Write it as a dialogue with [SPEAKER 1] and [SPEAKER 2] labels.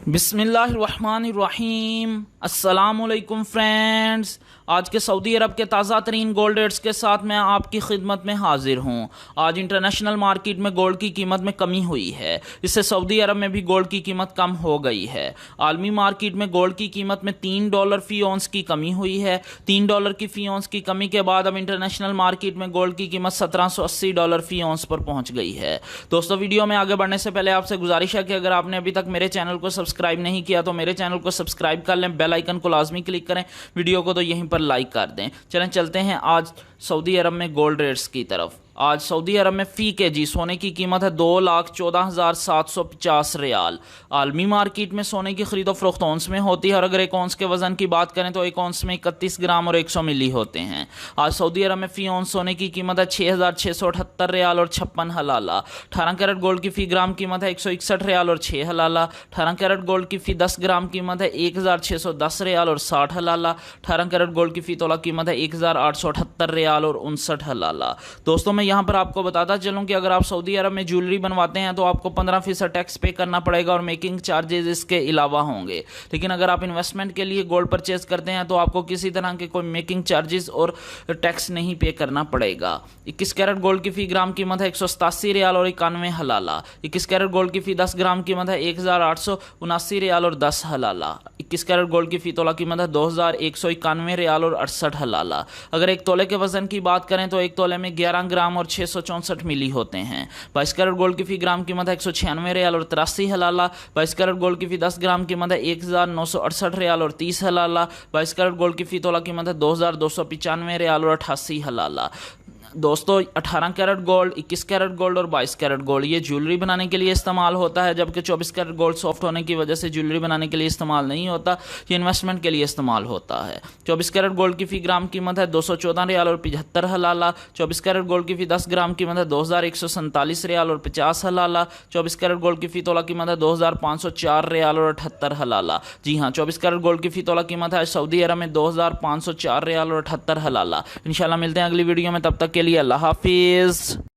[SPEAKER 1] बिस्मिल्लाहिर्रहमानिर्रहीम। अस्सलाम वालेकुम फ्रेंड्स, आज के सऊदी अरब के ताज़ा तरीन गोल्ड रेट्स के साथ मैं आपकी खिदमत में हाजिर हूँ। आज इंटरनेशनल मार्केट में गोल्ड की कीमत में कमी हुई है, इससे सऊदी अरब में भी गोल्ड की कीमत कम हो गई है। आलमी मार्केट में गोल्ड की कीमत में $3 फी औंस की कमी हुई है। $3 की फी औंस की कमी के बाद अब इंटरनेशनल मार्केट में गोल्ड की कीमत $1780 फी औंस पर पहुँच गई है। दोस्तों, वीडियो में आगे बढ़ने से पहले आपसे गुजारिश है कि अगर आपने अभी तक मेरे चैनल को सब्सक्राइब नहीं किया तो मेरे चैनल को सब्सक्राइब कर लें, बेल आइकन को लाजमी क्लिक करें, वीडियो को तो यहीं पर लाइक कर दें। चलें चलते हैं आज सऊदी अरब में गोल्ड रेट्स की तरफ। आज सऊदी अरब में फ़ी केजी सोने की कीमत है 2,14,750 रियाल। आलमी मार्केट में सोने की खरीदो फरोख्त औंस में होती है और अगर एक औंस के वज़न की बात करें तो एक औंस में 31 ग्राम और 100 मिली होते हैं। आज सऊदी अरब में फ़ी औंस सोने की कीमत है 6,678 रियाल और 56 हलाला। 18 कैरेट गोल्ड की फ़ी ग्राम कीमत है 161 रियाल और 6 हलाला। 18 कैरेट गोल्ड की फ़ी 10 ग्राम कीमत है 1,610 रियाल और 60 हलाला। 18 कैरेट गोल्ड की फ़ी तोला कीमत है 1,878 रियाल और 59 हलाला। दोस्तों, मैं यहाँ पर आपको बताता चलूँ कि अगर आप सऊदी अरब में ज्वेलरी बनवाते हैं तो आपको 15% टैक्स पे करना पड़ेगा और मेकिंग चार्जेस इसके अलावा होंगे। लेकिन अगर आप इन्वेस्टमेंट के लिए गोल्ड परचेज करते हैं तो आपको किसी तरह के कोई मेकिंग चार्जेस और टैक्स नहीं पे करना पड़ेगा। 21 कैरेट गोल्ड की फ़ी ग्राम कीमत है 187 रियाल और 91 हलाला। 21 कैरेट गोल्ड की फ़ी 10 ग्राम कीमत है 1,879 रियाल और 10 हलाला। 21 कैरेट गोल्ड की फ़ी तोला कीमत है 2,191 रियाल और 68 हलाला। अगर एक तोले के वजन की बात करें तो एक तोले में 11 ग्राम और 664 मिली होते हैं। 22 कैरेट गोल्ड की फ़ी ग्राम कीमत है 196 रियाल और 83 हलाला। 22 कैरेट गोल्ड की फ़ी 10 ग्राम कीमत है 1,968 रियाल और 30 हलाला। 22 कैरेट गोल्ड की फ़ी तोला कीमत है 2,295 रियाल और 88 हलाला। दोस्तों, 18 कैरेट गोल्ड, 21 कैरेट गोल्ड और 22 कैरेट गोल्ड ये ज्वेलरी बनाने के लिए इस्तेमाल होता है, जबकि 24 कैरेट गोल्ड सॉफ्ट होने की वजह से ज्वेलरी बनाने के लिए इस्तेमाल नहीं होता, ये इन्वेस्टमेंट के लिए इस्तेमाल होता है। 24 कैरेट गोल्ड की फ़ी ग्राम कीमत है 214 रियाल और 75 हलाला। 24 कैरेट गोल्ड की फ़ी 10 ग्राम कीमत है 2,147 रियाल और 50 हलाला। 24 कैरेट गोल्ड की फ़ी तोला कीमत है 2,504 रियाल और 78 हलाला। जी हाँ, 24 कैरेट गोल्ड की फ़ी तोला कीमत है सऊदी अरब में 2,504 रियाल और 78 हलाला। इंशाल्लाह मिलते हैं अगली वीडियो में, तब तक के लिए अल्लाह हाफिज़।